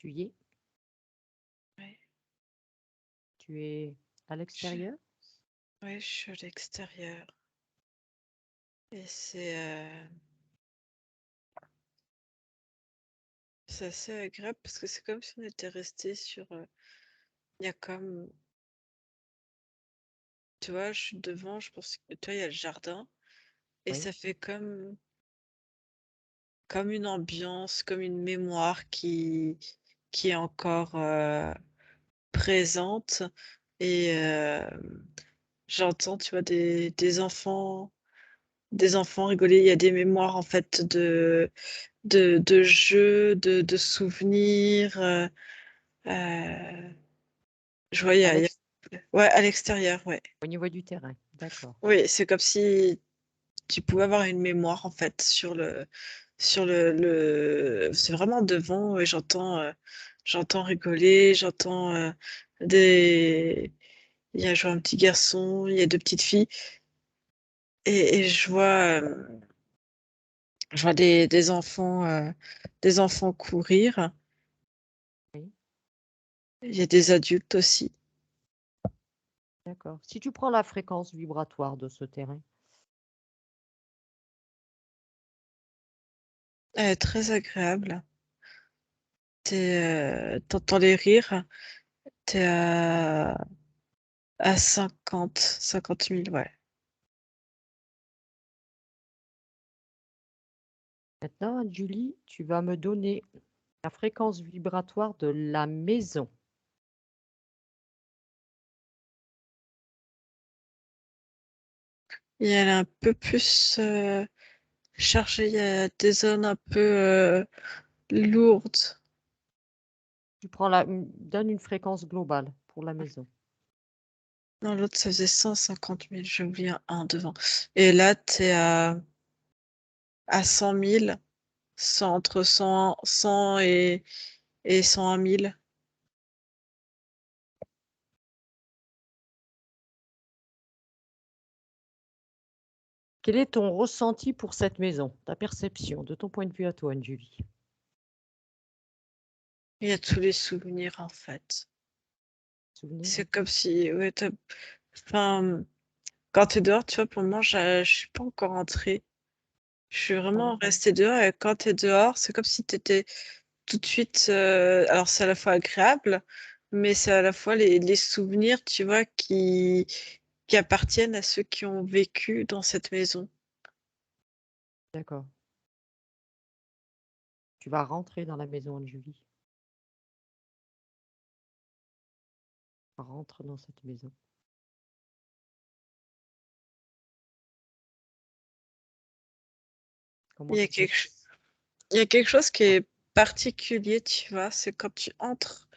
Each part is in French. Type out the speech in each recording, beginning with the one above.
Tu y es? Ouais. Tu es à Je l'extérieur? ouais, je suis à l'extérieur et c'est assez agréable parce que c'est comme si on était resté sur, il y a comme tu vois, je suis devant, je pense que tu vois, il y a le jardin et Oui, ça fait comme une ambiance, comme une mémoire qui est encore, présente et j'entends, tu vois, des enfants rigoler. Il y a des mémoires en fait de jeux, de souvenirs, je vois, à il y a ouais, à l'extérieur, ouais. au niveau du terrain, d'accord. Oui, c'est comme si tu pouvais avoir une mémoire en fait sur le c'est vraiment devant et j'entends rigoler, des il y a je vois un petit garçon, il y a 2 petites filles et je vois des enfants courir. Oui, Il y a des adultes aussi. d'accord. Si tu prends la fréquence vibratoire de ce terrain, Très agréable. Tu les rires, tu es à 50 000, ouais. maintenant, Julie, tu vas me donner la fréquence vibratoire de la maison. Et elle est un peu plus, chargée, il y a des zones un peu, lourdes. Tu prends donne une fréquence globale pour la maison. Non, l'autre, ça faisait 150 000, j'ai oublié un 1 devant et là, tu es à 100 000, entre 100 et 101 000. Quel est ton ressenti pour cette maison? Ta perception, de ton point de vue à toi, Julie? Il y a tous les souvenirs, en fait. Souvenir? C'est comme si ouais, enfin, quand tu es dehors, tu vois, pour moi, je suis pas encore entrée. Je suis Pas vraiment encore? restée dehors et quand tu es dehors, c'est comme si tu étais tout de suite, alors c'est à la fois agréable, mais c'est à la fois les souvenirs, tu vois, qui appartiennent à ceux qui ont vécu dans cette maison. D'accord. Tu vas rentrer dans la maison de Julie. Rentre dans cette maison. Il Comment y a tu te quelque ch sens? il y a quelque chose qui est particulier, tu vois? C'est quand tu entres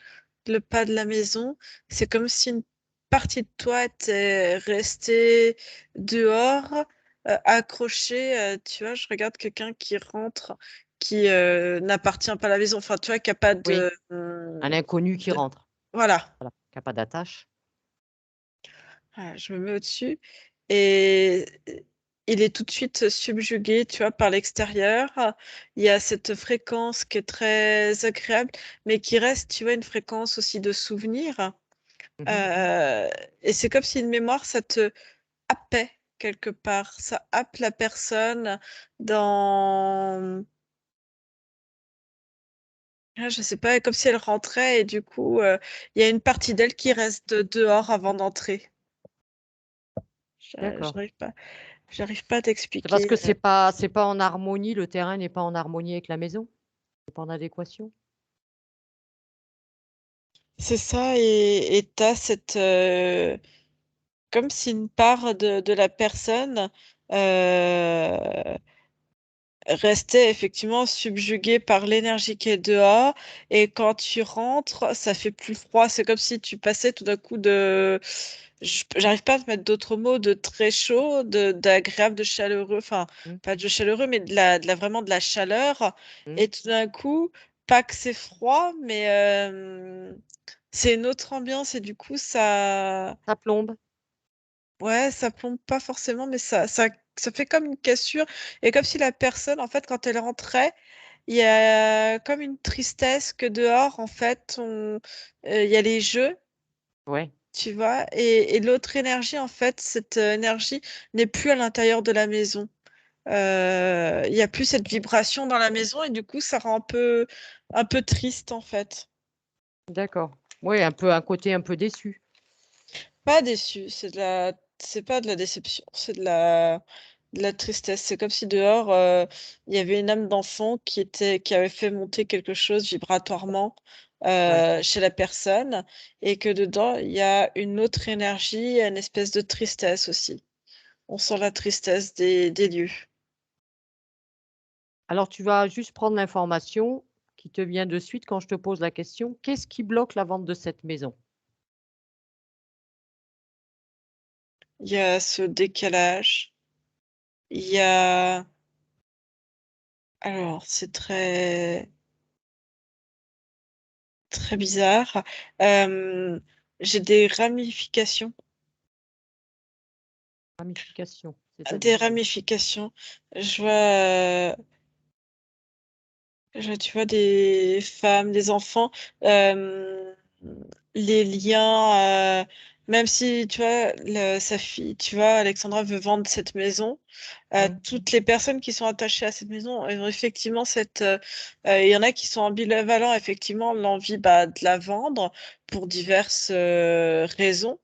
le pas de la maison, c'est comme si une partie de toi était restée dehors, accrochée, tu vois? Je regarde quelqu'un qui rentre, qui, n'appartient pas à la maison, enfin, tu vois? Qui a pas Oui, de, un inconnu qui de rentre, voilà. voilà, qui a pas d'attache. Voilà, je me mets au-dessus et il est tout de suite subjugué, tu vois, par l'extérieur. Il y a cette fréquence qui est très agréable, mais qui reste, tu vois, une fréquence aussi de souvenir. Mmh. Heu et c'est comme si une mémoire, ça te happait quelque part. Ça happe la personne dans je sais pas, comme si elle rentrait et du coup, il y a une partie d'elle qui reste dehors avant d'entrer. Je D'accord. j'arrive pas à C'est parce t'expliquer, que c'est pas en harmonie, le terrain n'est pas en harmonie avec la maison? C'est pas en adéquation? c'est ça et tu cette, comme si une part de la personne, heu restait effectivement subjugué par l'énergie qui est dehors et quand tu rentres, ça fait plus froid. C'est comme si tu passais tout d'un coup j'arrive pas à te mettre d'autres mots, de très chaud, d'agréable, de chaleureux, enfin, Mmh, pas de chaleureux, mais de la vraiment de la chaleur mmh. et tout d'un coup, pas que c'est froid, mais c'est une autre ambiance et du coup ça Ça plombe? ouais, ça plombe pas forcément, mais ça fait comme une cassure et comme si la personne, en fait, quand elle rentrait, il y a comme une tristesse que dehors, en fait, il y a les jeux, Ouais, tu vois, et l'autre énergie, en fait, cette énergie n'est plus à l'intérieur de la maison. Il y a plus cette vibration dans la maison et du coup, ça rend un peu triste, en fait. d'accord. Oui, un peu un côté un peu déçu. Pas déçu, c'est pas de la déception, c'est de la tristesse. C'est comme si dehors, il y avait une âme d'enfant qui avait fait monter quelque chose vibratoirement Ouais. chez la personne et que dedans, il y a une autre énergie, une espèce de tristesse aussi. On sent la tristesse des lieux. Alors tu vas juste prendre l'information qui te vient de suite quand je te pose la question: «Qu'est-ce qui bloque la vente de cette maison?» Il y a ce décalage, il y a alors c'est très bizarre. Hem, j'ai des ramifications. Ramification, Des c'est-à-dire? ramifications. Je vois, tu vois des femmes, des enfants, les liens, même si, tu vois, sa fille, tu vois, Alexandra veut vendre cette maison, Mmh. toutes les personnes qui sont attachées à cette maison, elles ont effectivement il y en a qui sont ambivalents, effectivement, l'envie, bah, de la vendre pour diverses raisons.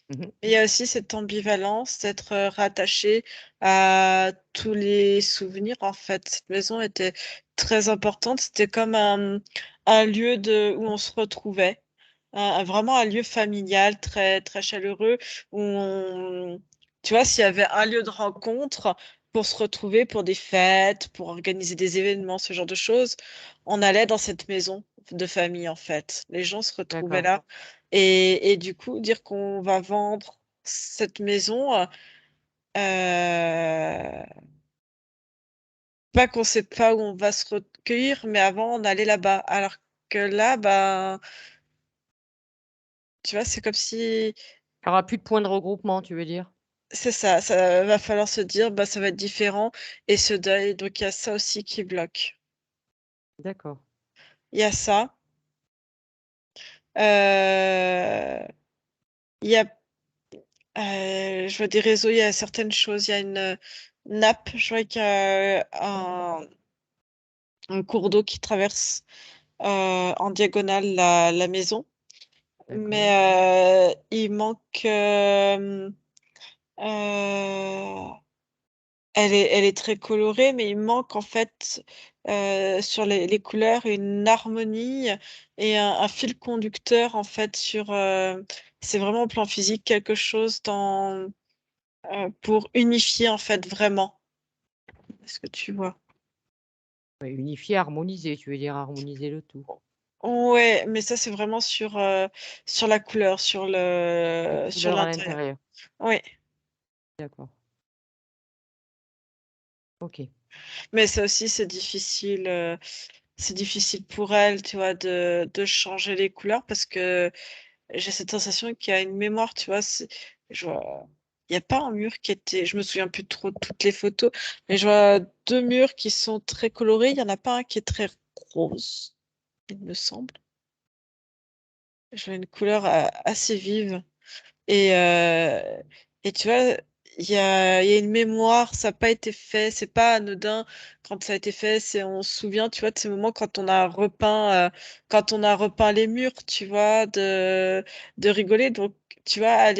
Mmh. Il y a aussi cette ambivalence d'être rattaché à tous les souvenirs. En fait, cette maison était très importante. C'était comme un lieu où on se retrouvait, vraiment un lieu familial très, très chaleureux où tu vois, s'il y avait un lieu de rencontre pour se retrouver pour des fêtes, pour organiser des événements, ce genre de choses, on allait dans cette maison de famille, en fait. Les gens se retrouvaient D'accord. là. Et du coup, dire qu'on va vendre cette maison, pas qu'on sait pas où on va se recueillir, mais avant on allait là-bas. Alors que là, ben, tu vois, c'est comme si Il y aura plus de point de regroupement, tu veux dire? c'est ça, ça va falloir se dire: «Bah, ça va être différent» et ce deuil, donc il y a ça aussi qui bloque. D'accord. Il y a ça, heu, il y a, je vois des réseaux, il y a certaines choses, il y a une nappe, je vois qu'il y a un cours d'eau qui traverse en diagonale la maison, D'accord. mais il manque, heu, elle est très colorée, mais il manque en fait, sur les couleurs une harmonie et un fil conducteur en fait c'est vraiment au plan physique quelque chose pour unifier en fait vraiment. Est-ce que tu vois? Ouais, unifier, harmoniser, tu veux dire harmoniser le tout. Ouais, mais ça c'est vraiment sur la couleur, Les sur couleurs à l'intérieur. l'intérieur. Oui. D'accord. OK. Mais ça aussi, c'est difficile pour elle, tu vois, de changer les couleurs parce que j'ai cette sensation qu'il y a une mémoire, tu vois? Je vois il y a pas un mur qui était je me souviens plus trop de toutes les photos, mais je vois 2 murs qui sont très colorés. Il y en a pas un qui est très rose, il me semble. Je vois une couleur assez vive. Et tu vois, il y a une mémoire, ça a pas été fait, c'est pas anodin quand ça a été fait, on se souvient, tu vois, de ces moments quand on a repeint les murs, tu vois, de rigoler donc tu vois,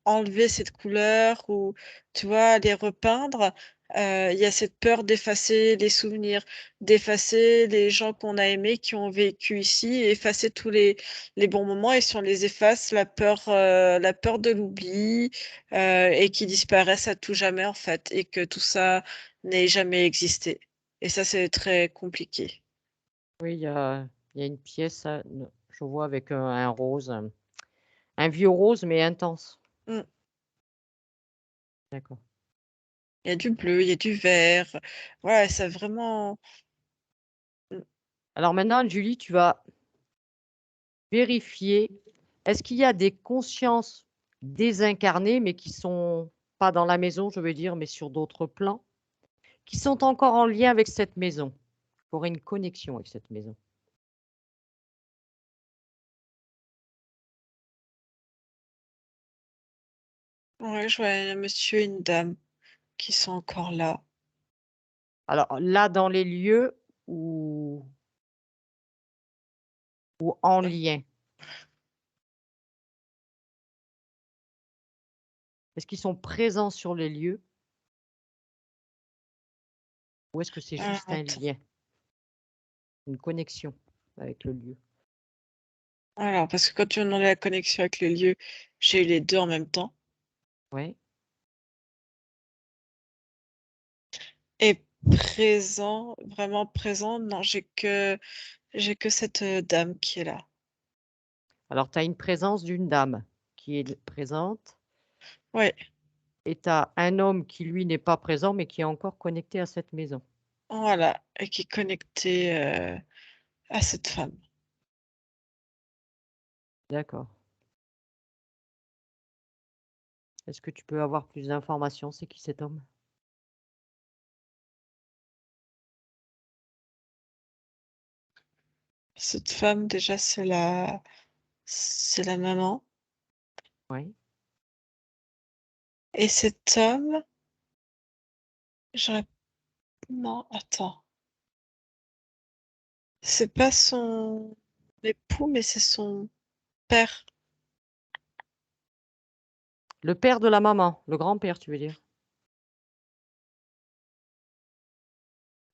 enlever cette couleur ou tu vois, aller repeindre, il y a cette peur d'effacer les souvenirs, d'effacer les gens qu'on a aimés, qui ont vécu ici, effacer tous les bons moments et si on les efface, la peur de l'oubli, et qu'ils disparaissent à tout jamais, en fait et que tout ça n'ait jamais existé et ça, c'est très compliqué. Oui, il y a une pièce, je vois avec, un rose, un vieux rose mais intense. Mmh. D'accord. Il y a du bleu, il y a du vert, voilà, ça vraiment mmh. Alors maintenant, Julie, tu vas vérifier, est-ce qu'il y a des consciences désincarnées, mais qui sont pas dans la maison, je veux dire, mais sur d'autres plans? qui sont encore en lien avec cette maison, qui auraient une connexion avec cette maison. Ouais, je vois un monsieur et une dame qui sont encore là. Alors là, dans les lieux ou en lien? Est-ce qu'ils sont présents sur les lieux? Ou est-ce que c'est juste un Attends. lien? Une connexion avec le lieu? Alors, parce que quand tu me demandais la connexion avec le lieu, j'ai eu les 2 en même temps. Oui. Et présent, vraiment présent, non, j'ai que cette, dame qui est là. Alors tu as une présence d'une dame qui est présente Ouais, et tu as un homme qui lui n'est pas présent, mais qui est encore connecté à cette maison. voilà, et qui est connecté, à cette femme. D'accord. Est-ce que tu peux avoir plus d'informations? C'est qui cet homme? Cette femme déjà c'est la maman Oui. et cet homme, j'aurais non, attends, c'est pas son époux, mais c'est son père. Le père de la maman, le grand-père, tu veux dire?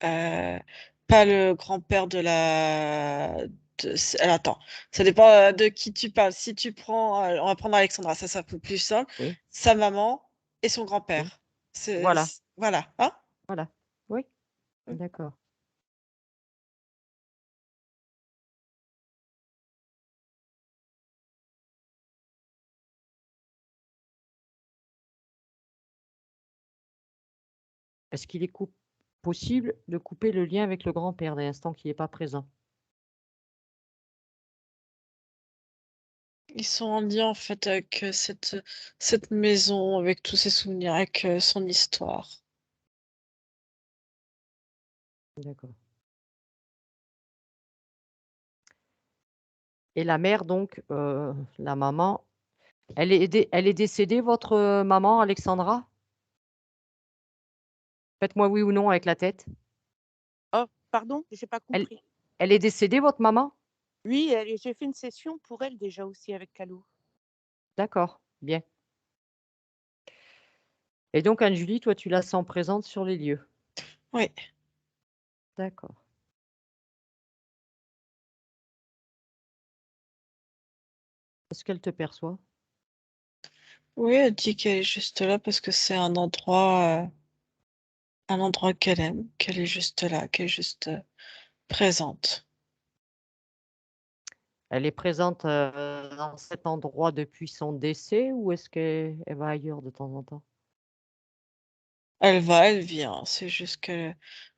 Heu, Pas le grand-père de la de c alors attends, ça dépend, de qui tu parles. Si tu prends, on va prendre Alexandra, ça sera plus simple. Oui, Sa maman et son oui. grand-père. C'est Voilà, c voilà, hein? voilà. Oui, Mmh. d'accord. Est-ce qu'il est possible de couper le lien avec le grand-père dès l'instant qu'il n'est pas présent? Ils sont en lien, en fait, avec, cette maison, avec tous ses souvenirs, avec, son histoire. D'accord. Et la mère donc, la maman, elle est décédée votre, maman Alexandra? Faites-moi oui ou non avec la tête. Oh, pardon? J'ai pas Elle compris. elle est décédée votre maman? Oui, j'ai fait une session pour elle déjà aussi avec Calo. D'accord, bien. Et donc Anne-Julie, toi tu la sens présente sur les lieux? Oui, D'accord. Est-ce qu'elle te perçoit? oui, elle dit qu'elle est juste là parce que c'est un endroit qu'elle aime, qu'elle est juste là, qu'elle est juste, présente. Elle est présente, dans cet endroit depuis son décès ou est-ce qu'elle va ailleurs de temps en temps? Elle va, elle vient, c'est juste qu'elle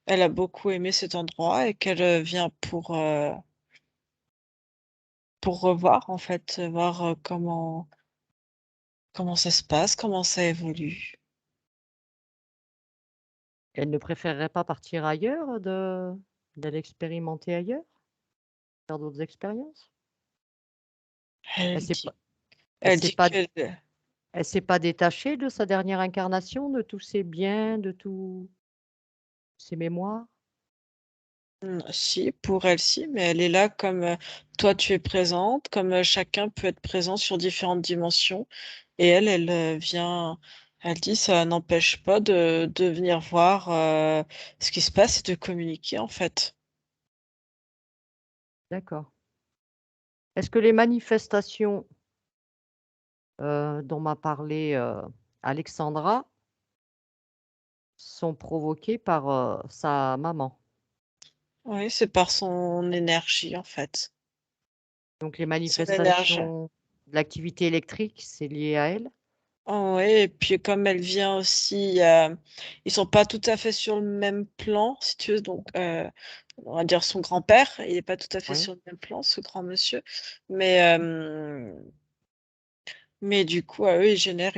a beaucoup aimé cet endroit et qu'elle, vient pour revoir en fait, voir, comment ça se passe, comment ça évolue. Elle ne préférerait pas partir ailleurs, d'aller expérimenter ailleurs? Faire d'autres expériences? Elle Elle s'est dit pas elle elle s'est dit pas qu'elle elle s'est pas détachée de sa dernière incarnation, de tous ses biens, de tous ses mémoires? si, pour elle si, mais elle est là comme, toi tu es présente, comme, chacun peut être présent sur différentes dimensions et elle, vient elle dit: «Ça n'empêche pas de venir voir, ce qui se passe et de communiquer en fait». D'accord. Est-ce que les manifestations, dont m'a parlé, Alexandra sont provoquées par, sa maman? Oui, c'est par son énergie en fait. Donc les Son énergie. manifestations de l'activité électrique, c'est lié à elle? Oh ouais et puis comme elle vient aussi, ils sont pas tout à fait sur le même plan si tu veux donc on va dire son grand-père, il est pas tout à fait Oui, sur le même plan, ce grand monsieur, mais mais du coup, eux, ils génèrent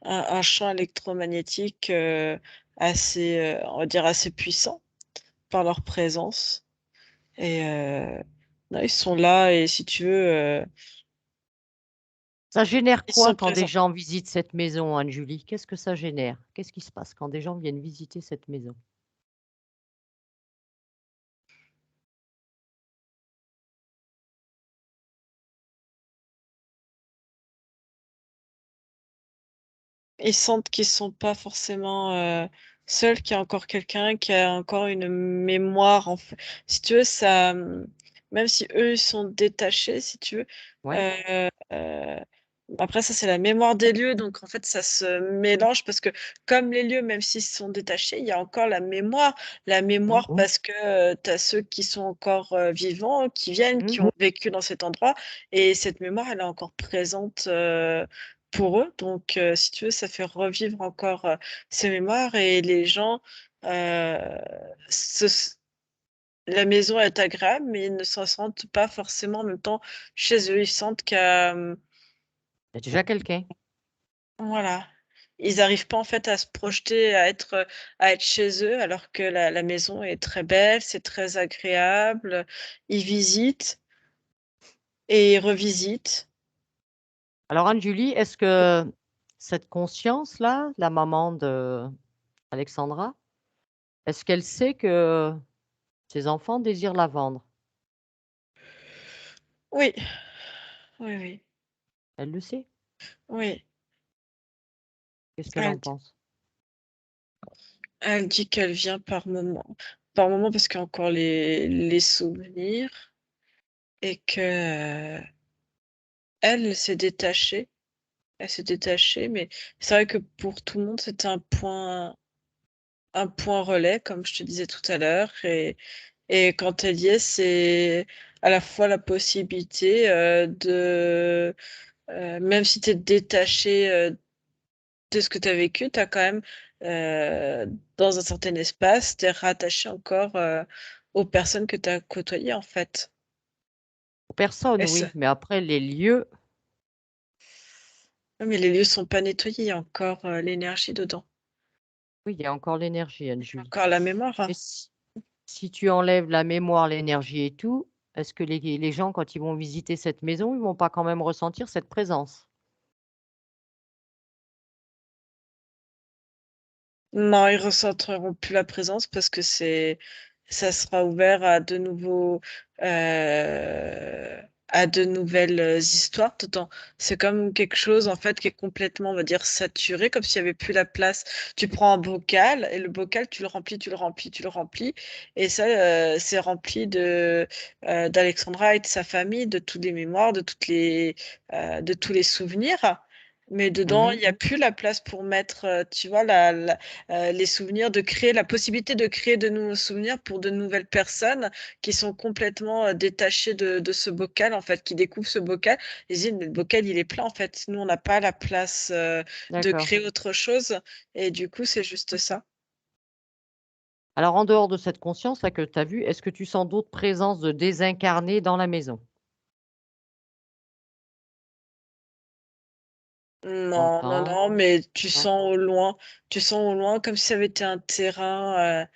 un champ électromagnétique, assez, on va dire assez puissants par leur présence et non, ils sont là et si tu veux, Ça génère ils quoi sont quand des présents. gens visitent cette maison, Anne-Julie? Qu'est-ce que ça génère? Qu'est-ce qui se passe quand des gens viennent visiter cette maison? Ils sentent qu'ils sont pas forcément, seuls, qu'il y a encore quelqu'un qui a encore une mémoire en fait. Si tu veux, ça, même si eux, ils sont détachés, si tu veux, Ouais. heu, après ça, c'est la mémoire des lieux, donc en fait, ça se mélange parce que comme les lieux, même s'ils sont détachés, il y a encore la mémoire. La Mmh. mémoire parce que, tu as ceux qui sont encore, vivants, qui viennent, Mmh. qui ont vécu dans cet endroit et cette mémoire, elle est encore présente, pour eux, donc si tu veux, ça fait revivre encore, ces mémoires et les gens, heu, se s la maison est agréable, mais ils ne se sentent pas forcément en même temps chez eux. Ils sentent que, Il y a déjà quelqu'un. voilà, ils arrivent pas en fait à se projeter, à être chez eux alors que la maison est très belle, c'est très agréable, ils visitent et ils revisitent. Alors Anne-Julie, est-ce que cette conscience-là, la maman d'Alexandra, est-ce qu'elle sait que ses enfants désirent la vendre? Oui, oui, oui, Elle le sait? oui, Qu'est-ce qu'elle en elle pense? Elle dit qu'elle vient par moment parce qu'il y a encore les souvenirs et que, elle s'est détachée. Elle s'est détachée, mais c'est vrai que pour tout le monde, c'était un point relais, comme je te disais tout à l'heure et quand elle y est, c'est à la fois la possibilité, même si tu es détaché, de ce que tu as vécu, tu as quand même, dans un certain espace, tu es rattaché encore, aux personnes que tu as côtoyées, en fait Personne, et oui, ça mais après les lieux, oui, mais les lieux sont pas nettoyés, il y a encore, l'énergie dedans. oui, il y a encore l'énergie, Il y a Anne-Julie. encore la mémoire, hein. Mais si tu enlèves la mémoire, l'énergie et tout, est-ce que les gens, quand ils vont visiter cette maison, ils vont pas quand même ressentir cette présence? Non, ils ressentiront plus la présence parce que ça sera ouvert à de nouveaux, à de nouvelles, histoires dedans. C'est comme quelque chose, en fait, qui est complètement, on va dire, saturé, comme s'il y avait plus la place. Tu prends un bocal et le bocal, tu le remplis, tu le remplis, tu le remplis et ça, c'est rempli d'Alexandra et de sa famille, de toutes les mémoires, de tous les souvenirs. Mais dedans, Mmh. il y a plus la place pour mettre, tu vois, les souvenirs, de créer la possibilité de créer de nouveaux souvenirs pour de nouvelles personnes qui sont complètement, détachées de ce bocal, en fait, qui découvrent ce bocal. Ils disent: «Mais le bocal, il est plein, en fait. Nous, on n'a pas la place, de D'accord. créer autre chose» et du coup, c'est juste ça. Alors en dehors de cette conscience-là que tu as vue, est-ce que tu sens d'autres présences de désincarnés dans la maison? Tu Non, non, non, mais non? tu sens au loin comme si ça avait été un terrain,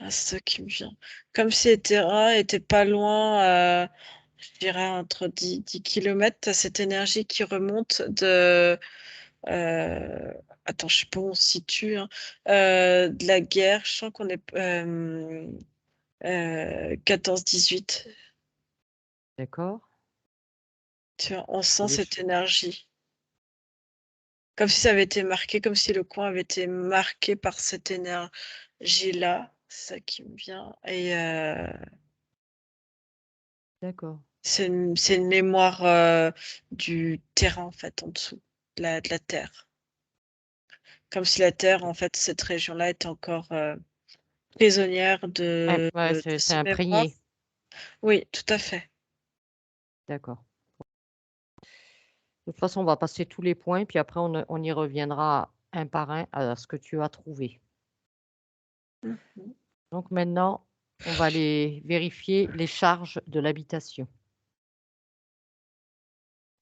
c'est ça qui me vient. Comme si les terrains étaient pas loin, je dirais entre 10 kilomètres, tu as cette énergie qui remonte heu, attends, je sais pas où on se situe, hein, de la guerre. Je sens qu'on est 14-18. D'accord. Tu vois? On Et sent les cette ch énergie. Comme si ça avait été marqué, comme si le coin avait été marqué par cette énergie-là. C'est ça qui me vient et d'accord. c'est une mémoire, du terrain, en fait, en dessous, de la terre. Comme si la terre, en fait, cette région-là était encore, prisonnière Ouais, de c'est ces mémoires. imprégné. Oui, tout à fait. D'accord. De toute façon, on va passer tous les points, puis après on y reviendra un par un à ce que tu as trouvé. Mmh. Donc maintenant, on va aller vérifier les charges de l'habitation.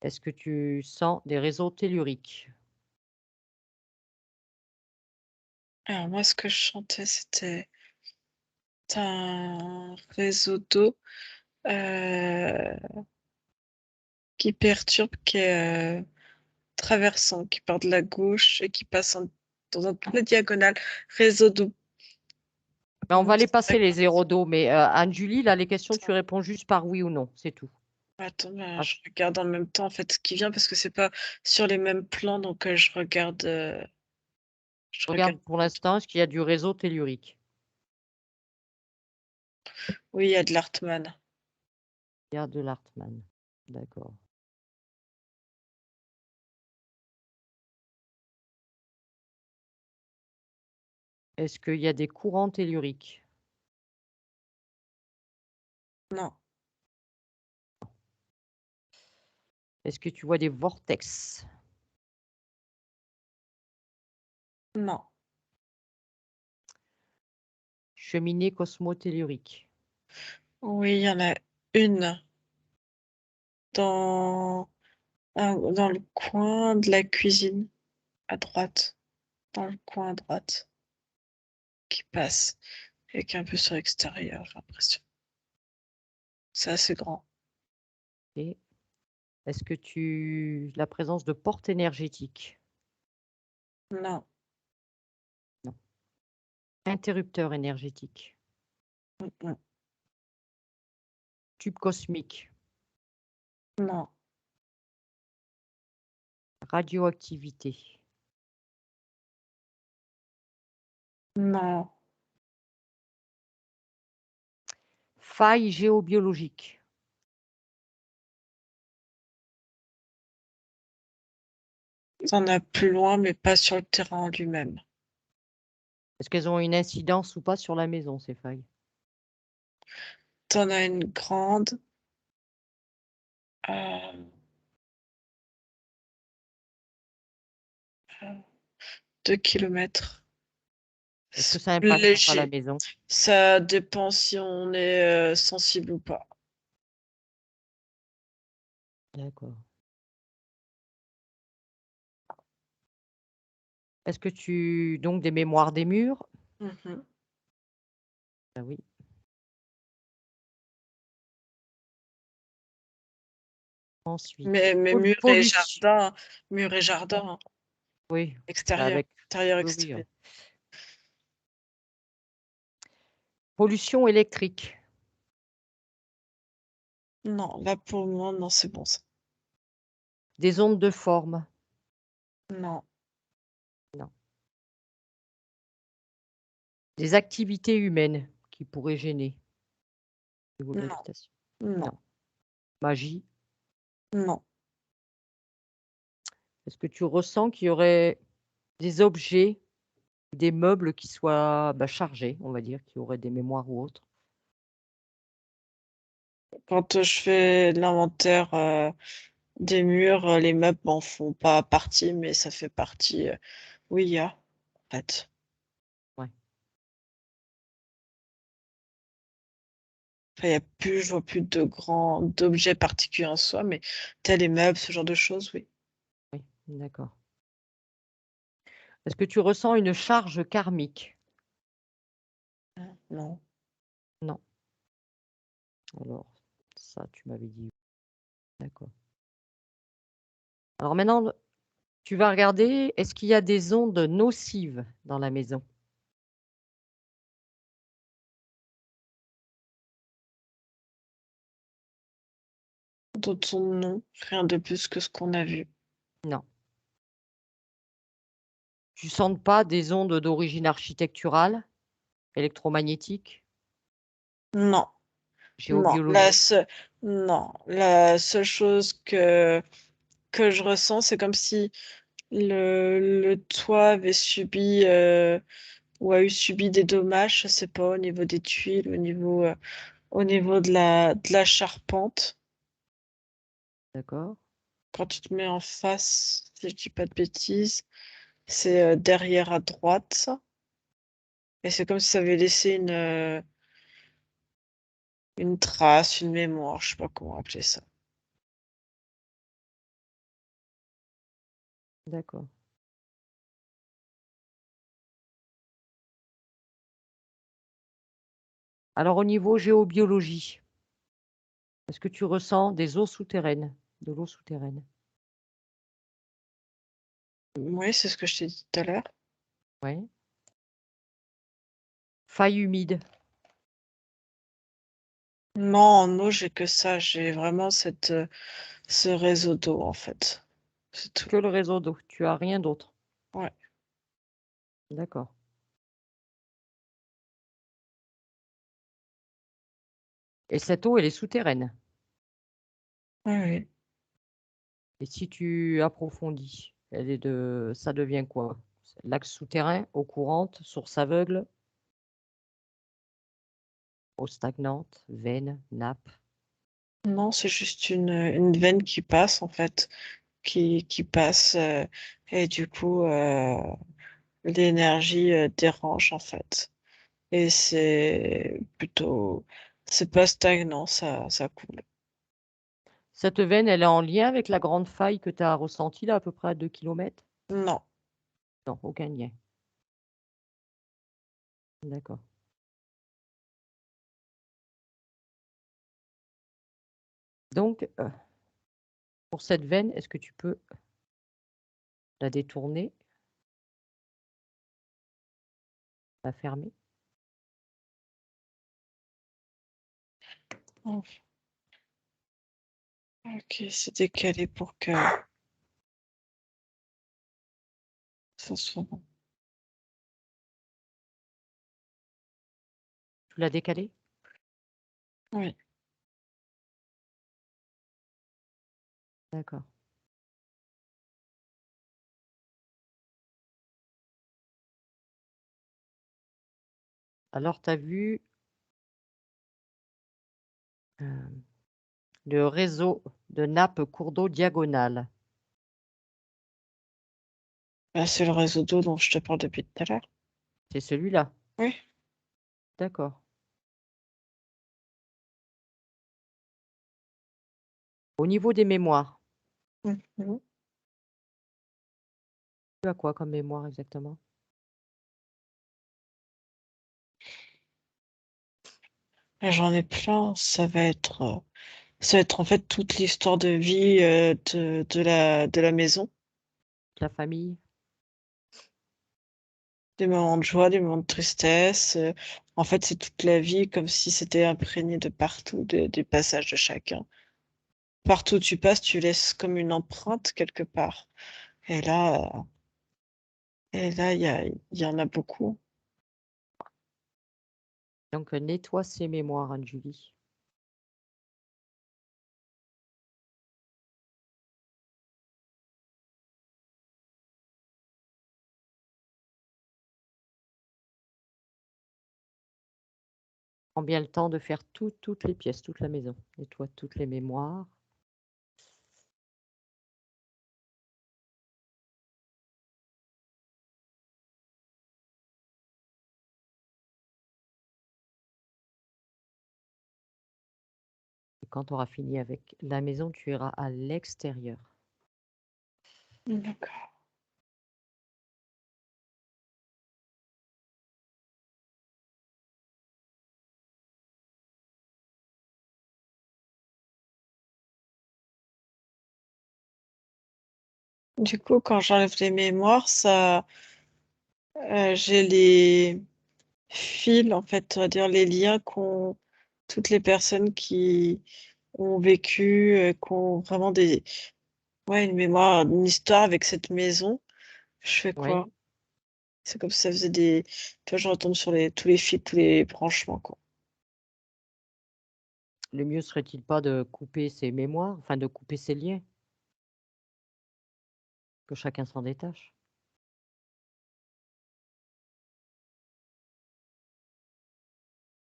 Est-ce que tu sens des réseaux telluriques? Alors moi, ce que je chantais, c'était un réseau d'eau qui perturbe, qui est traversant, qui part de la gauche et qui passe dans toute la diagonale. Réseau d'eau. Mais on va les passer les zéros d'eau. Mais Anne-Julie, là, les questions, tu réponds juste par oui ou non, c'est tout. Attends, Ah. je regarde en même temps en fait ce qui vient parce que c'est pas sur les mêmes plans, donc je regarde. Je Regarde pour l'instant, est-ce qu'il y a du réseau tellurique? Oui, il y a de l'Hartmann. Il y a de l'Hartmann. D'accord. Est-ce qu'il y a des courants telluriques? Non, Est-ce que tu vois des vortex? non, Cheminée cosmotellurique? oui, il y en a une dans dans le coin de la cuisine, à droite, dans le coin à droite, qui passe et qui est un peu sur l'extérieur, j'ai l'impression. C'est assez grand. Et est-ce que la présence de portes énergétiques? Non, Non. Interrupteur énergétique? mm, Tube cosmique? non, Radioactivité? non, Faille géobiologique? t'en as plus loin, mais pas sur le terrain en lui-même. Est-ce qu'elles ont une incidence ou pas sur la maison, ces failles? T'en as une grande. euh, 2 kilomètres. Est-ce que ça Plus impacte ou pas la léger. maison? Ça dépend si on est sensible ou pas. D'accord. Est-ce que donc des mémoires des murs? Mhm. Ah oui. Ensuite, Mais murs et pollution. jardin, murs et jardin, hein. Oui, Extérieur, avec intérieur, oui, oui, extérieur. pollution électrique? Non, là pour le moment, non, c'est bon ça. Des ondes de forme? Non, Non. Des activités humaines qui pourraient gêner au niveau de non, l'habitation? non, Non. Magie? non, Est-ce que tu ressens qu'il y aurait des objets, des meubles qui soient, bah, chargés, on va dire, qui auraient des mémoires ou autres? Quand je fais l'inventaire des murs, les meubles n'en font pas partie, mais ça fait partie. Oui, il y a, en fait. Ouais. Enfin, je vois plus d'objets particuliers en soi, mais tel les meubles, ce genre de choses, oui. Oui, d'accord. Est-ce que tu ressens une charge karmique? Non. Non. Alors, ça, tu m'avais dit. D'accord. Alors maintenant, tu vas regarder, est-ce qu'il y a des ondes nocives dans la maison? D'autres sont non, rien de plus que ce qu'on a vu. Non. Tu sens pas des ondes d'origine architecturale, électromagnétique, Non, non. géobiologique? Non, la seule chose que je ressens, c'est comme si le toit avait subi ou a eu subi des dommages, je sais pas, au niveau des tuiles, au niveau de la charpente. D'accord. Quand tu te mets en face, si je dis pas de bêtises, c'est derrière à droite. Et c'est comme si ça avait laissé une trace, une mémoire, je sais pas comment appeler ça. D'accord. Alors au niveau géobiologie, est-ce que tu ressens des eaux souterraines, de l'eau souterraine? Oui, c'est ce que je t'ai dit tout à l'heure. Oui. Failles humides, Non, en eau, j'ai que ça. J'ai vraiment ce réseau d'eau, en fait. C'est tout. que le réseau d'eau, tu as rien d'autre? Ouais. D'accord. Et cette eau, elle est souterraine? Oui, oui. Et si tu approfondis, ça devient quoi? Lac souterrain, eau courante, source aveugle, eau stagnante, veine, nappe? Non, c'est juste une veine qui passe, en fait, qui passe, et du coup, l'énergie dérange, en fait. Et c'est pas stagnant, ça coule. Cette veine, elle est en lien avec la grande faille que tu as ressentie là, à peu près à 2 kilomètres? Non. Non, aucun lien. D'accord. Donc, pour cette veine, est-ce que tu peux la détourner, la fermer? Oh, ok, c'est décalé pour que ça soit bon. Tu l'as décalée? Oui. D'accord. Alors, tu as vu le réseau de nappes cours d'eau diagonale. Bah, c'est le réseau d'eau dont je te parle depuis tout à l'heure. C'est celui-là? Oui. D'accord. Au niveau des mémoires, Mhm. tu as quoi comme mémoire exactement? Et j'en ai plein. Ça va être en fait toute l'histoire de vie de la maison. La famille? Des moments de joie, des moments de tristesse. En fait, c'est toute la vie comme si c'était imprégné de partout, des passages de chacun. Partout où tu passes, tu laisses comme une empreinte quelque part. Et là, euh, et là, il y en a beaucoup. Donc, nettoie ces mémoires, Anne-Julie. Prends bien le temps de faire toutes les pièces, toute la maison. Nettoie toutes les mémoires. Et quand tu auras fini avec la maison, tu iras à l'extérieur. D'accord. Du coup, quand j'enlève les mémoires, j'ai les fils, en fait, on va dire les liens qu'ont toutes les personnes qui ont vécu, qui ont vraiment ouais, une mémoire, une histoire avec cette maison. Je fais Oui. quoi? C'est comme si ça faisait tu vois, je retombe sur tous les fils, tous les branchements, quoi. Le mieux serait-il pas de couper ces mémoires, enfin de couper ces liens, que chacun s'en détache?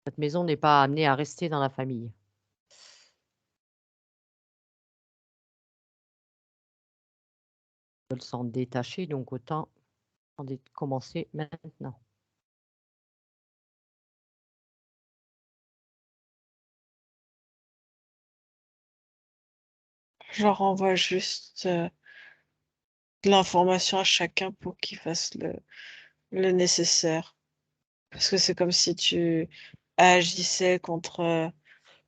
Cette maison n'est pas amenée à rester dans la famille. Ils veulent s'en détacher, donc autant commencer maintenant. Je leur envoie juste de l'information à chacun pour qu'il fasse le nécessaire. Parce que c'est comme si agissait contre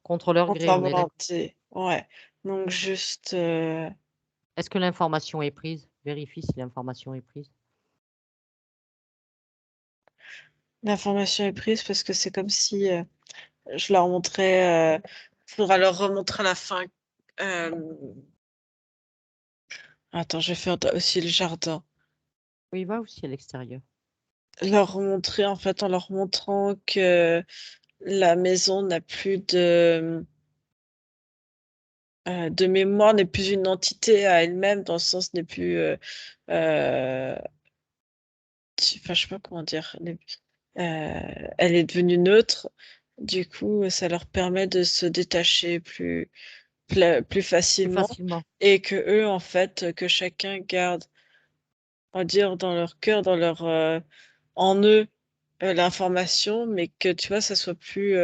Contre leur contre gré, leur on est d'accord. volonté. Ouais, donc juste, Est-ce que l'information est prise? Vérifie si l'information est prise. l'information est prise parce que c'est comme si, je leur montrais, faudra leur remontrer à la fin, attends, je vais faire aussi le jardin. Oui, va aussi à l'extérieur. Leur montrer, en fait, en leur montrant que la maison n'a plus de mémoire, n'est plus une entité à elle-même, dans le sens n'est plus, enfin, je sais pas comment dire, elle est devenue neutre. Du coup, ça leur permet de se détacher plus Plus facilement facilement. et que eux, en fait, que chacun garde, on va dire, dans leur cœur, dans leur, en eux, l'information, mais que, tu vois, ça soit plus,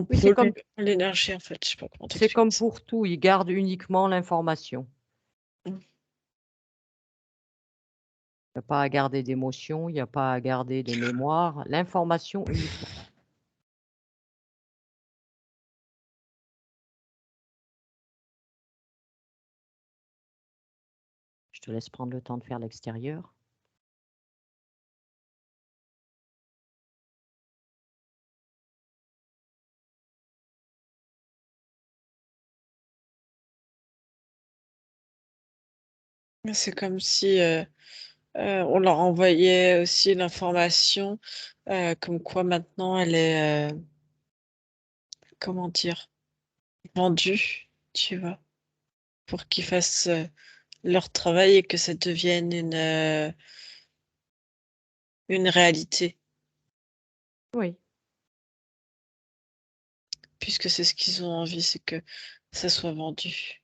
Oui, c'est ampoule comme l'énergie, en fait, je sais pas comment c'est t'expliquer comme ça. pour tout, ils gardent uniquement l'information. Mmh. Il y a pas à garder d'émotions, il y a pas à garder de mémoire, l'information uniquement. Je te laisse prendre le temps de faire l'extérieur. C'est comme si, on leur envoyait aussi l'information, comme quoi maintenant elle est, comment dire? Vendue, tu vois? Pour qu'ils fassent, leur travail et que ça devienne une réalité, Oui. puisque c'est ce qu'ils ont envie, c'est que ça soit vendu.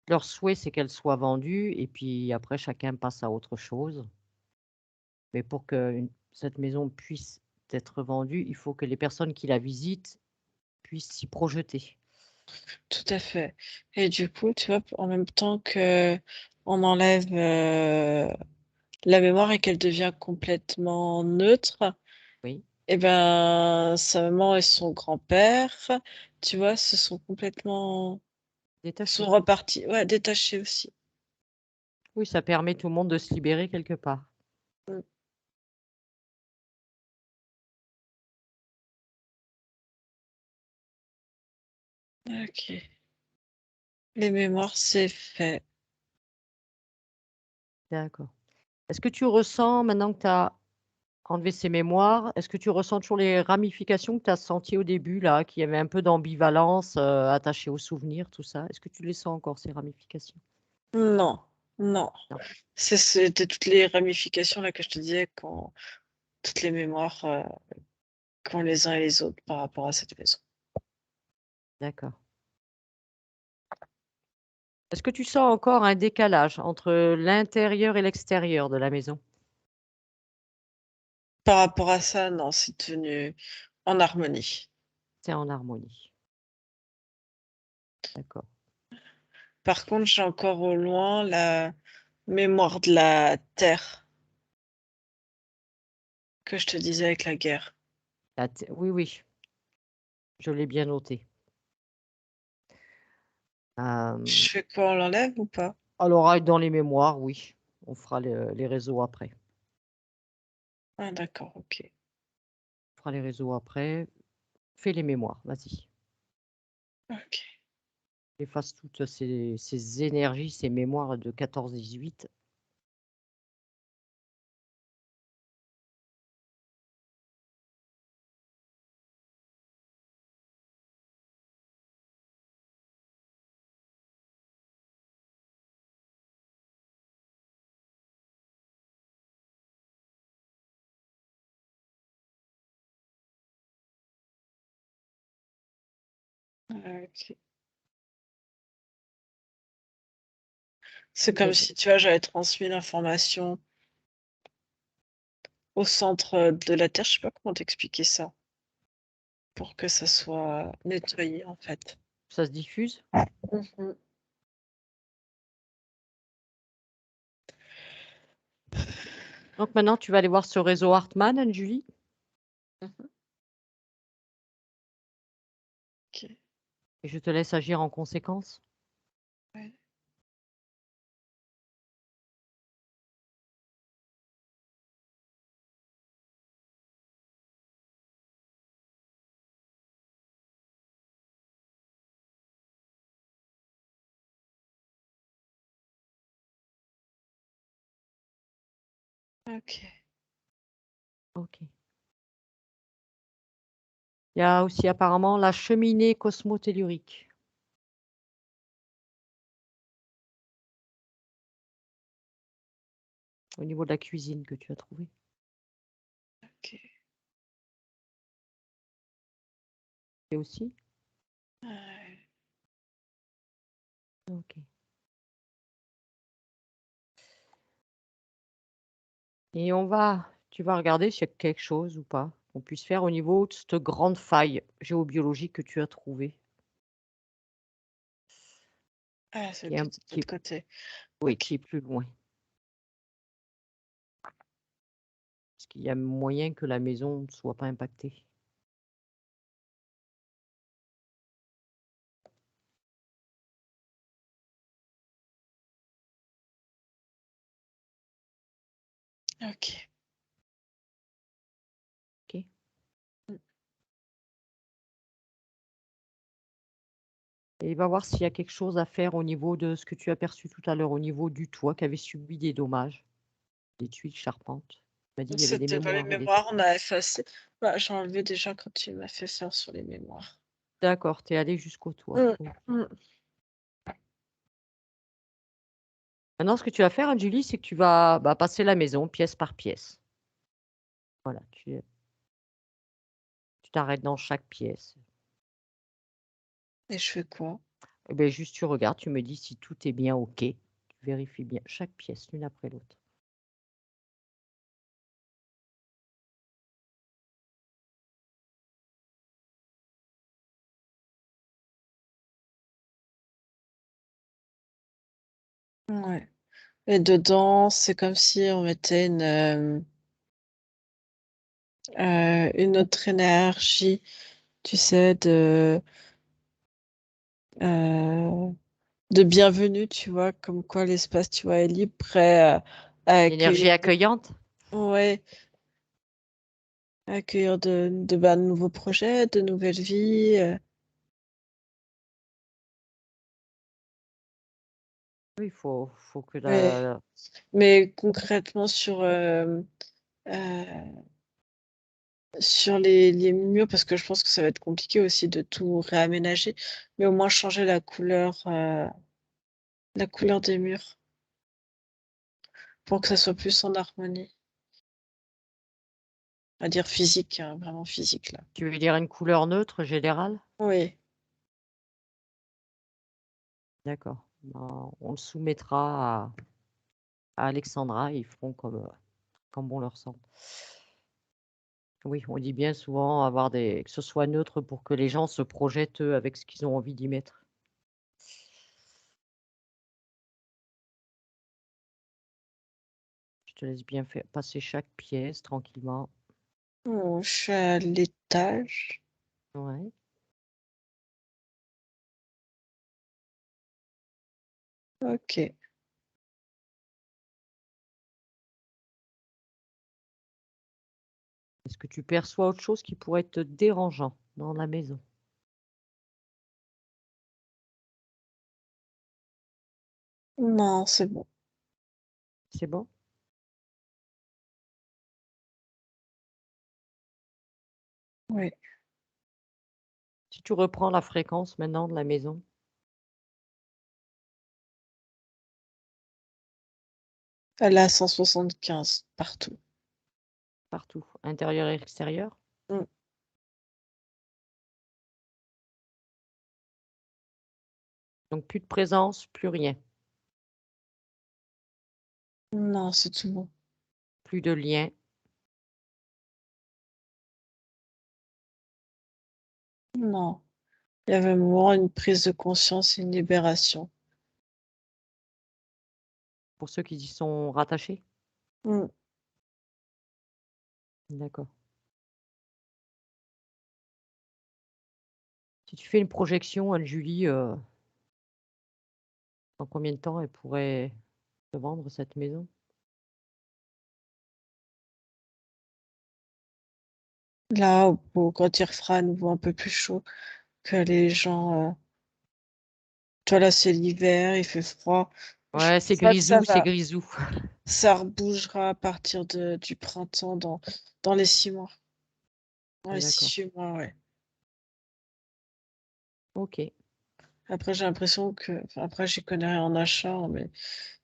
Leur souhait, c'est qu'elle soit vendue et puis après chacun passe à autre chose. Mais pour que cette maison puisse être vendue, il faut que les personnes qui la visitent puissent s'y projeter. Tout à fait et du coup, tu vois, en même temps qu'on enlève, la mémoire et qu'elle devient complètement neutre, Oui, et ben, sa maman et son grand-père, tu vois, se sont complètement sont détaché. repartis, ouais, détachés aussi. Oui, ça permet tout le monde de se libérer quelque part. Mmh. OK. Les mémoires, c'est fait. D'accord. Est-ce que tu ressens, maintenant que tu as enlevé ces mémoires, est-ce que tu ressens toujours les ramifications que tu as senties au début là, qu'il y avait un peu d'ambivalence, attachée aux souvenirs, tout ça? Est-ce que tu les sens encore ces ramifications? Non, non, Non, c'était toutes les ramifications là que je te disais quand toutes les mémoires, qu'ont les uns et les autres par rapport à cette maison. d'accord. Est-ce que tu sens encore un décalage entre l'intérieur et l'extérieur de la maison? Par rapport à ça, non, c'est devenu en harmonie. C'est en harmonie. D'accord. Par contre, j'ai encore au loin la mémoire de la terre que je te disais avec la guerre. Oui, oui, je l'ai bien noté. Je fais quoi, on l'enlève ou pas? Alors, dans les mémoires, oui. On fera les réseaux après. Ah d'accord, OK. On fera les réseaux après. Fais les mémoires, vas-y. OK. Efface toutes ces énergies, ces mémoires de 14-18. OK. C'est OK. comme si, tu vois, j'avais transmis l'information au centre, de la terre, je sais pas comment t'expliquer ça, pour que ça soit nettoyé, en fait. Ça se diffuse? Mmh. Donc maintenant, tu vas aller voir ce réseau Hartmann, Anne-Julie, Mmh. OK. et je te laisse agir en conséquence. Ouais. OK. OK. Il y a aussi apparemment la cheminée cosmotellurique. Au niveau de la cuisine que tu as trouvé. OK. Et aussi? Ouais. OK. Et tu vas regarder s'il y a quelque chose ou pas qu'on puisse faire au niveau de cette grande faille géobiologique que tu as trouvée, Ah, c'est qui est de un qui est l'autre côté. oui, qui OK. est plus loin. Parce qu'il y a moyen que la maison ne soit pas impactée. OK. OK? Mmh. Et va voir s'il y a quelque chose à faire au niveau de ce que tu as perçu tout à l'heure, au niveau du toit qui avait subi des dommages, des tuiles charpentes. Tu m'as dit il y avait des C'était pas les mémoires et des mémoires, on a effacé. Bah, j'ai enlevé déjà quand tu m'as fait faire sur les mémoires. d'accord, tu es allé jusqu'au toit. Mmh. OK. Mmh. Maintenant, ce que tu vas faire, Anne-Julie, c'est que tu vas, passer la maison pièce par pièce. Voilà, tu t'arrêtes dans chaque pièce. Et je fais quoi? Et beh, juste tu regardes, tu me dis si tout est bien OK. Tu vérifies bien chaque pièce l'une après l'autre. Ouais. Et dedans, c'est comme si on mettait une autre énergie, tu sais, heu, de bienvenue, tu vois? Comme quoi l'espace, tu vois, est libre, prêt à L'énergie accueillir accueillante? ouais, à accueillir de nouveaux projets, de nouvelles vies. Oui, il faut que Mais la mais concrètement heu, sur les murs, parce que je pense que ça va être compliqué aussi de tout réaménager, mais au moins changer la couleur des murs pour que ça soit plus en harmonie. On va dire physique, hein, vraiment physique là. tu veux dire une couleur neutre générale? Oui, D'accord. Ben, on le soumettra à Alexandra, ils feront comme bon leur semble. Oui, on dit bien souvent que ce soit neutre pour que les gens se projettent, eux, avec ce qu'ils ont envie d'y mettre. Je te laisse bien faire passer chaque pièce tranquillement. oh, je suis à l'étage. Ouais. OK. Est-ce que tu perçois autre chose qui pourrait être dérangeant dans la maison? Non, c'est bon. C'est bon? Oui. Si tu reprends la fréquence maintenant de la maison, Elle a 175 partout. partout, intérieur et extérieur, Mmh. donc plus de présence, plus rien, Non, c'est tout bon. plus de lien, Non. Il y avait vraiment une prise de conscience et une libération. pour ceux qui y sont rattachés? Mmh. D'accord. Si tu fais une projection, Anne-Julie, dans combien de temps elle pourrait te vendre cette maison? Là, quand il refera à nouveau un peu plus chaud, que les gens, tu vois, là, c'est l'hiver, il fait froid. Je Ouais, c'est pense pas que grisou, c'est grisou. ça rebougera à partir du printemps dans les 6 mois. Dans les D'accord. 6 mois, ouais. OK. Après, j'ai l'impression que, enfin, après, j'y connais rien en achat, hein, mais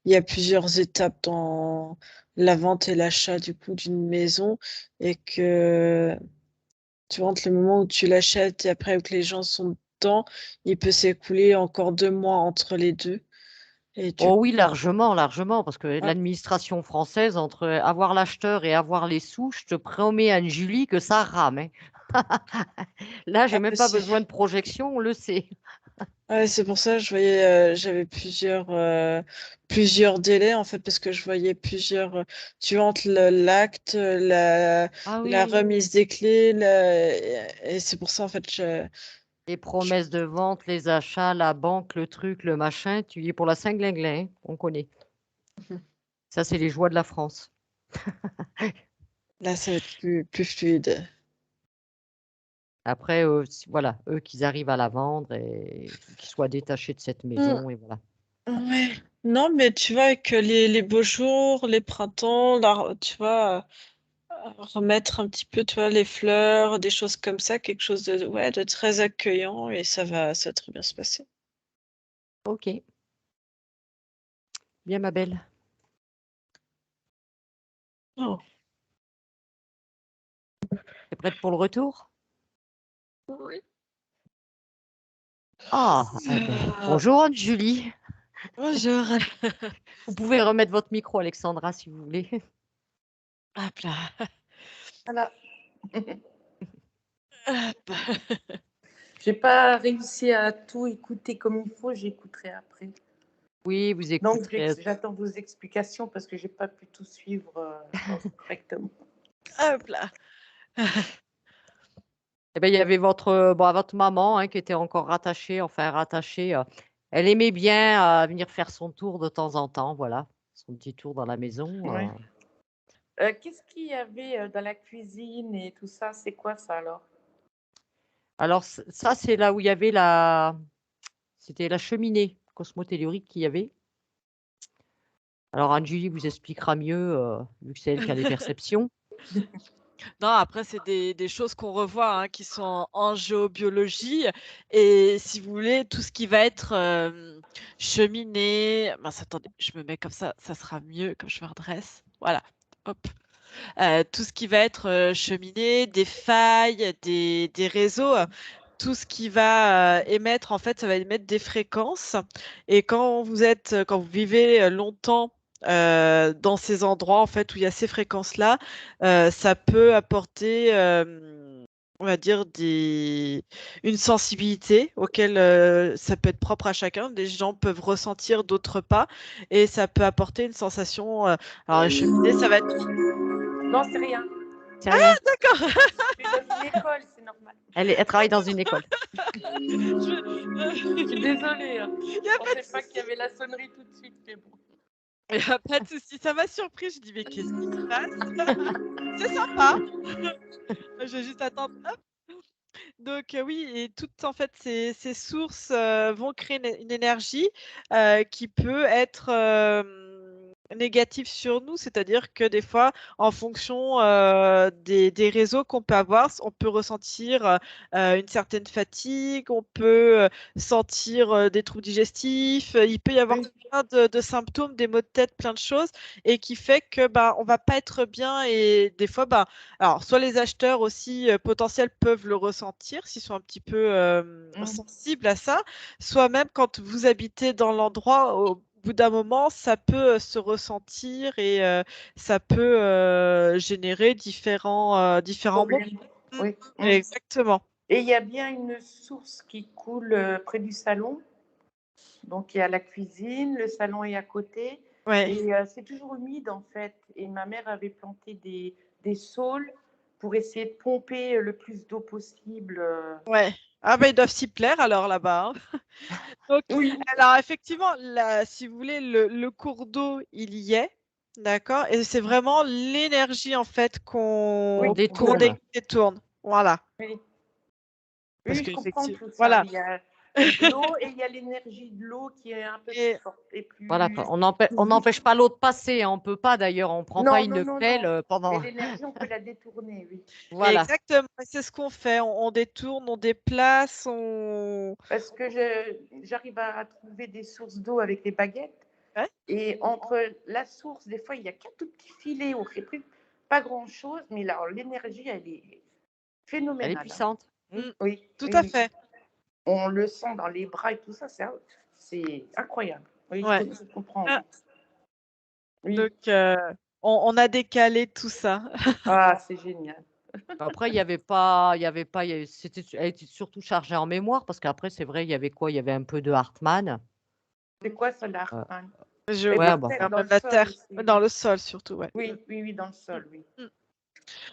il y a plusieurs étapes dans la vente et l'achat du coup d'une maison, et que tu vois, entre le moment où tu l'achètes et après que les gens sont dedans, il peut s'écouler encore 2 mois entre les 2, et du Oh oui, largement, largement, parce que ah, l'administration française, entre avoir l'acheteur et avoir les sous, je te promets, Anne-Julie, que ça rame, hein. Là, j'ai ah, même mais pas besoin de projection, on le sait. ouais, c'est pour ça que je voyais, j'avais plusieurs délais, en fait, parce que je voyais plusieurs, tu vois, entre l'acte, Ah la oui, remise des clés, et c'est pour ça, en fait, les promesses de vente, les achats, la banque, le truc, le machin, tu y es pour la Saint-Glinglin, hein, on connaît. Ça, c'est les joies de la France. là, ça va être plus fluide. Après, voilà, eux qu'ils arrivent à la vendre et qu'ils soient détachés de cette Mm, maison et voilà. ouais. Non, mais tu vois, avec les beaux jours, les printemps, tu vois, remettre un petit peu, tu vois, les fleurs, des choses comme ça, quelque chose ouais, de très accueillant, et ça va très bien se passer. OK, bien ma belle. Oh. Tu prête pour le retour? Oui. Ah, eh ben, bonjour Anne-Julie. Bonjour. Vous pouvez remettre votre micro, Alexandra, si vous voulez. Hop là. Voilà. Hop. J'ai pas réussi à tout écouter comme il faut, j'écouterai après. Oui, vous Donc écouterez. j'attends vos explications parce que j'ai pas pu tout suivre je pense, correctement. Hop là. Eh ben, il y avait votre maman, hein, qui était encore rattachée, enfin rattachée. Elle aimait bien venir faire son tour de temps en temps, voilà, son petit tour dans la maison. Ouais. Qu'est-ce qu'il y avait dans la cuisine et tout ça? C'est quoi ça alors? Alors ça, c'est là où il y avait c'était la cheminée cosmotellurique qu'il y avait. Alors Anne-Julie vous expliquera mieux, vu que c'est elle qui a les perceptions. Non, après, c'est des choses qu'on revoit, hein, qui sont en géobiologie, et si vous voulez, tout ce qui va être, cheminée, mince, attendez, je me mets comme ça sera mieux, comme je me redresse. Voilà, hop. Tout ce qui va être, cheminée, des failles, des réseaux, tout ce qui va, émettre, en fait, ça va émettre des fréquences, et quand vous vivez, longtemps, dans ces endroits, en fait, où il y a ces fréquences-là, ça peut apporter, on va dire une sensibilité auquel, ça peut être propre à chacun. Des gens peuvent ressentir, d'autres pas, et ça peut apporter une sensation, alors la cheminée, ça va être Non, c'est rien. C'est rien. d'accord. Je suis dans une école, c'est normal. Elle travaille dans une école. Je suis désolée. Hein. Il y Je a pas de pensais pas qu'il y souci. avait la sonnerie tout de suite, mais bon. Il y a pas de souci. Ça m'a surpris. Je dis: «Mais qu'est-ce qui se passe?» C'est sympa. Je vais juste attendre, hop. Donc oui, et toutes, en fait, ces sources, vont créer une énergie, qui peut être, négative sur nous. C'est-à-dire que des fois, en fonction, des réseaux qu'on peut avoir, on peut ressentir, une certaine fatigue, on peut, sentir, des troubles digestifs, il peut y avoir Oui. plein de symptômes, des maux de tête, plein de choses, et qui fait que, bah, on va pas être bien, et des fois, bah, alors, soit les acheteurs aussi, potentiels, peuvent le ressentir s'ils sont un petit peu, sensibles à ça, soit même quand vous habitez dans l'endroit, au bout d'un moment, ça peut, se ressentir, et ça peut, générer différents maux. Problème. Mmh, Oui. exactement. Et il y a bien une source qui coule près du salon. Donc il y a la cuisine, le salon est à côté. Ouais. Et c'est toujours humide en fait. Et ma mère avait planté des saules pour essayer de pomper le plus d'eau possible. Ouais. Ah bah, ils doivent s'y plaire alors là-bas, hein. Donc, Oui, alors effectivement, si vous voulez, le cours d'eau, il y est, d'accord? Et c'est vraiment l'énergie en fait On qu'on détourne. détourne. Voilà. oui. Parce Oui, je comprends qu'effectivement, tout ça. voilà. Il y a l'eau et il y a l'énergie de l'eau qui est un peu plus Et forte et Voilà, plus on n'empêche pas l'eau de passer, hein, on peut pas d'ailleurs, on prend pas Non, non, une non, pelle non. Mais pendant. l'énergie, on peut la détourner, oui. Voilà. exactement, c'est ce qu'on fait. On détourne, on déplace, Parce que j'arrive à trouver des sources d'eau avec des baguettes. Ouais. Et entre la source, des fois, il n'y a qu'un tout petit filet, on fait pas grand-chose, mais là, l'énergie, elle est Elle est phénoménale. puissante. Oui, Tout oui, à oui. fait. On le sent dans les bras et tout ça, c'est incroyable. Oui, Ouais. je comprends. Ah, Oui. donc, on a décalé tout ça. Ah, c'est génial. Après, elle était surtout chargée en mémoire parce qu'après, c'est vrai, il y avait quoi? Il y avait un peu de Hartmann. C'est quoi ça, Euh, l'Hartmann? Je Et vois, ouais, bah, peut-être quand dans même le la sol terre, aussi. dans le sol surtout, ouais. Oui, oui, oui, dans le sol, oui. Mm.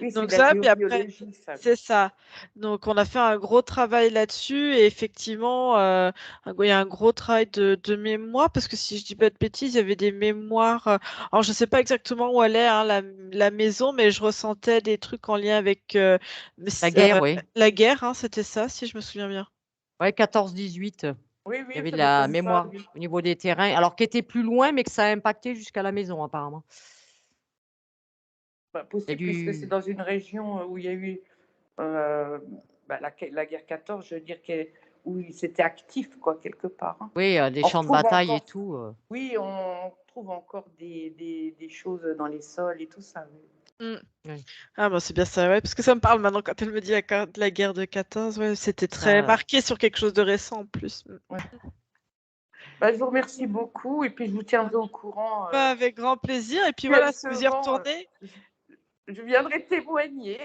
Oui, c'est Donc de la ça, puis après, géobiologie, ça. c'est ça. Donc on a fait un gros travail là-dessus et effectivement, il y a un gros travail de mémoire parce que si je dis pas de bêtises, il y avait des mémoires. Alors je sais pas exactement où elle est, hein, la maison, mais je ressentais des trucs en lien avec la guerre, oui. la guerre, hein, c'était ça, si je me souviens bien. Ouais, 14-18. Oui, Il y oui, avait de ça la m'étonne pas, mémoire oui. au niveau des terrains, alors qui était plus loin, mais que ça a impacté jusqu'à la maison, apparemment. Pas Il y a possible, puisque c'est du dans une région où il y a eu la guerre 14, je veux dire, où c'était actif, quoi, quelque part. Hein. Oui, des On champs de retrouve bataille et encore, tout. oui, on trouve encore des choses dans les sols et tout ça. Oui. Mm. Oui, Ah bah c'est bien ça, ouais, parce que ça me parle maintenant quand elle me dit la guerre de 14, ouais, c'était très ça. marqué sur quelque chose de récent en plus. Ouais. Bah, je vous remercie beaucoup et puis je vous tiendrai au courant. Bah, avec grand plaisir. Et puis Si elle voilà, si se vous y rend, retournez, je viendrai témoigner.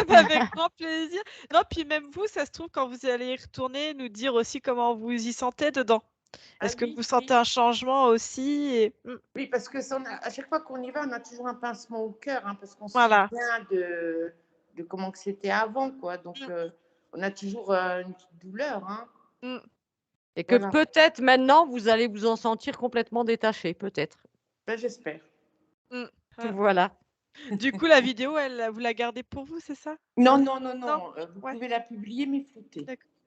bah, avec grand plaisir. Non, puis même vous, ça se trouve, quand vous allez y retourner, nous dire aussi comment vous y sentez dedans. Ah Est-ce que oui, vous sentez oui. un changement aussi Oui, parce que à chaque fois qu'on y va, on a toujours un pincement au cœur, hein, parce qu'on se Voilà. souvient de comment que c'était avant, quoi. Donc, Mm, on a toujours une petite douleur, hein. mm. Et que Voilà. peut-être maintenant, vous allez vous en sentir complètement détaché, peut-être. Ben, j'espère. Mm. Ah. Voilà. Du coup, la vidéo, vous la gardez pour vous, c'est ça? Non, non, non, Non? non. Vous Ouais, pouvez la publier, mais floutée. d'accord.